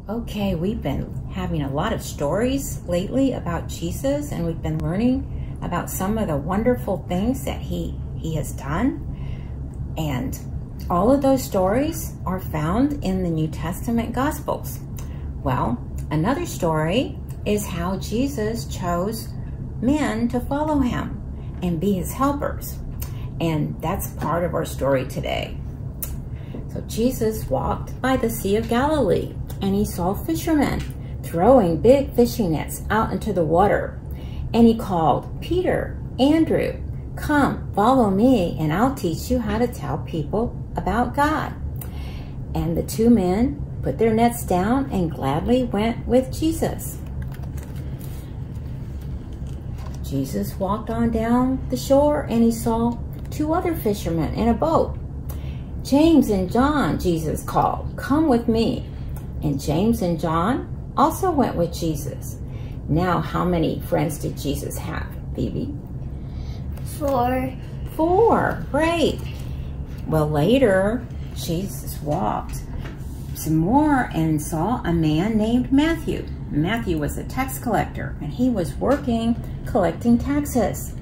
Okay, we've been having a lot of stories lately about Jesus, and we've been learning about some of the wonderful things that he has done. And all of those stories are found in the New Testament Gospels. Well, another story is how Jesus chose men to follow him and be his helpers. And that's part of our story today. So Jesus walked by the Sea of Galilee, and he saw fishermen throwing big fishing nets out into the water. And he called Peter, Andrew, "Come, follow me, and I'll teach you how to tell people about God." And the two men put their nets down and gladly went with Jesus. Jesus walked on down the shore, and he saw two other fishermen in a boat. "James and John," Jesus called, "come with me." And James and John also went with Jesus. Now, how many friends did Jesus have, Phoebe? 4. 4, great. Well, later, Jesus walked some more and saw a man named Matthew. Matthew was a tax collector, and he was working collecting taxes.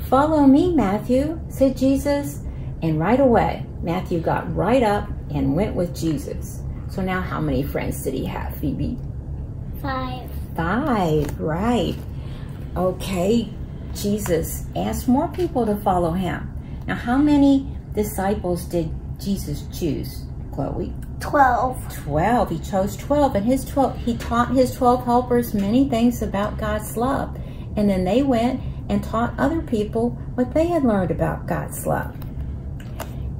"Follow me, Matthew," said Jesus. And right away, Matthew got right up and went with Jesus. So now how many friends did he have, Phoebe? 5. 5, right. Okay, Jesus asked more people to follow him. Now how many disciples did Jesus choose, Chloe? 12. 12. He chose 12, and he taught his 12 helpers many things about God's love. And then they went and taught other people what they had learned about God's love.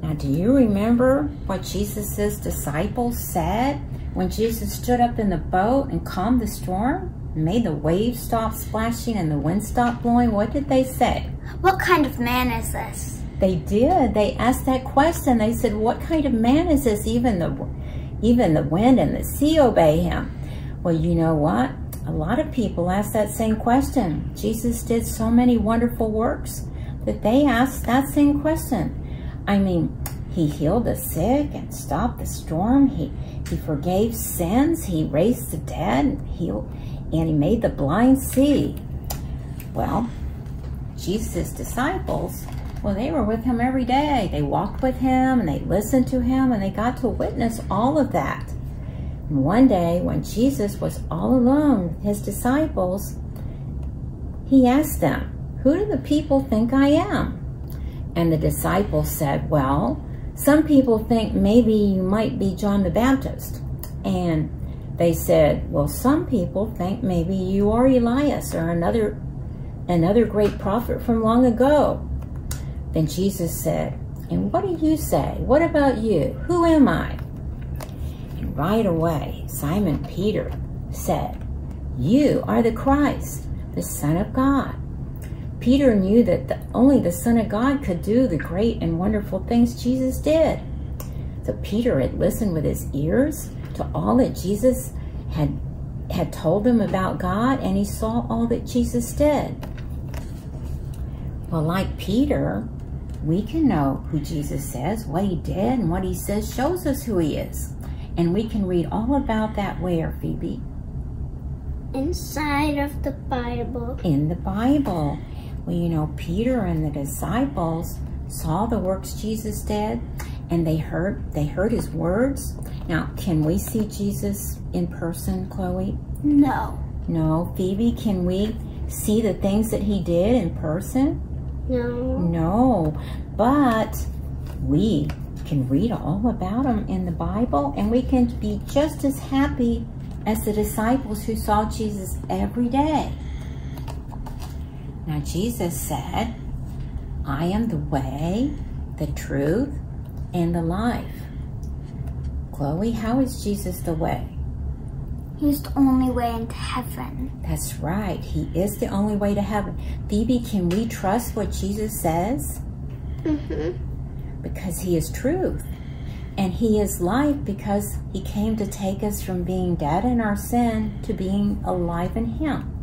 Now, do you remember what Jesus' disciples said when Jesus stood up in the boat and calmed the storm, made the waves stop splashing and the wind stop blowing? What did they say? "What kind of man is this?" They did. They asked that question. They said, "What kind of man is this? Even the wind and the sea obey him." Well, you know what? A lot of people ask that same question. Jesus did so many wonderful works that they asked that same question. I mean, he healed the sick and stopped the storm. He forgave sins. He raised the dead and he made the blind see. Well, Jesus' disciples, well, they were with him every day. They walked with him and they listened to him, and they got to witness all of that. And one day when Jesus was all alone with his disciples, he asked them, "Who do the people think I am?" And the disciples said, "Well, some people think maybe you might be John the Baptist." And they said, "Well, some people think maybe you are Elias or another great prophet from long ago." Then Jesus said, "And what do you say? What about you? Who am I?" And right away, Simon Peter said, "You are the Christ, the Son of God." Peter knew that only the Son of God could do the great and wonderful things Jesus did. So Peter had listened with his ears to all that Jesus had told him about God, and he saw all that Jesus did. Well, like Peter, we can know who Jesus says, what he did, and what he says shows us who he is. And we can read all about that where, Phoebe? Inside of the Bible. In the Bible. Well, you know, Peter and the disciples saw the works Jesus did, and they heard his words. Now, can we see Jesus in person, Chloe? No. No. Phoebe, can we see the things that he did in person? No. No. But we can read all about him in the Bible, and we can be just as happy as the disciples who saw Jesus every day. Now, Jesus said, "I am the way, the truth, and the life." Chloe, how is Jesus the way? He's the only way into heaven. That's right. He is the only way to heaven. Phoebe, can we trust what Jesus says? Mm-hmm. Because he is truth. And he is life because he came to take us from being dead in our sin to being alive in him.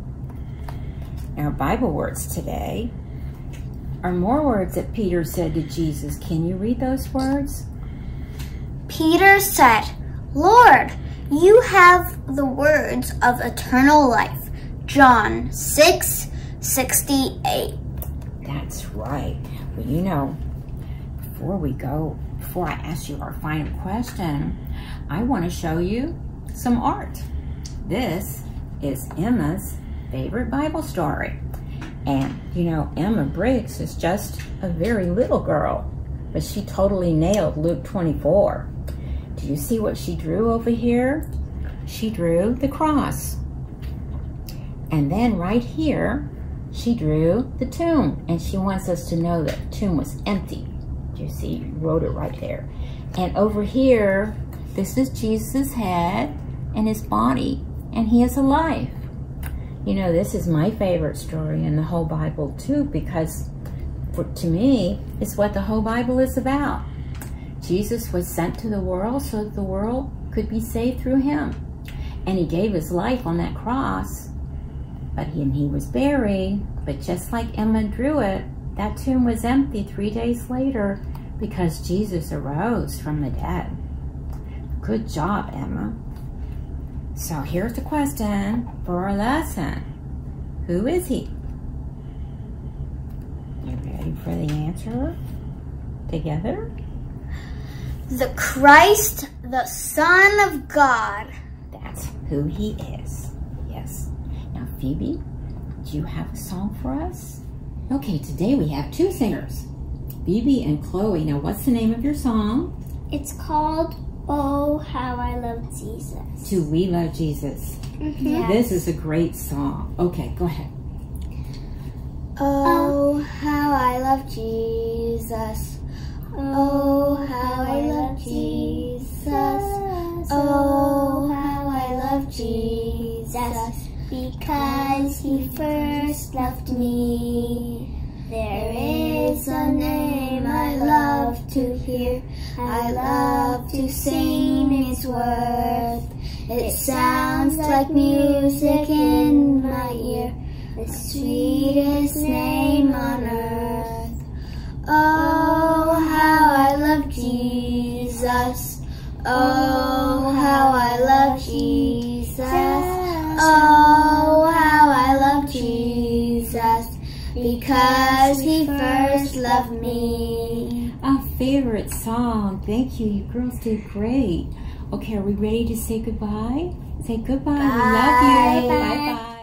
Our Bible words today are more words that Peter said to Jesus. Can you read those words? Peter said, "Lord, You have the words of eternal life. John 6:68. That's right. Well, you know, before I ask you our final question, I want to show you some art. This is Emma's favorite Bible story. And, you know, Emma Briggs is just a very little girl, but she totally nailed Luke 24. Do you see what she drew over here? She drew the cross. And then right here, she drew the tomb. And she wants us to know that the tomb was empty. Do you see? You wrote it right there. And over here, this is Jesus' head and his body, and he is alive. You know, this is my favorite story in the whole Bible too, because to me, it's what the whole Bible is about. Jesus was sent to the world so that the world could be saved through him. And he gave his life on that cross, but he was buried. But just like Emma drew it, that tomb was empty 3 days later because Jesus arose from the dead. Good job, Emma. So here's the question for our lesson. Who is he? You ready for the answer? Together? The Christ, the Son of God. That's who he is. Yes. Now, Phoebe, do you have a song for us? Okay, today we have two singers, Phoebe and Chloe. Now, what's the name of your song? It's called Oh, How I Love Jesus. Do We Love Jesus? Yes. This is a great song. Okay, go ahead. Oh, how I love Jesus. Oh, how I love Jesus. Oh, how I love Jesus. Because he first loved me. There is a name I love to hear. I love to sing its worth. It sounds like music in my ear. The sweetest name on earth. Oh, how I love Jesus. Oh, how I love Jesus. Oh, how I love Jesus. Because he first loved me. Our favorite song. Thank you. You girls did great. Okay, are we ready to say goodbye? Say goodbye. Bye. We love you. Bye-bye.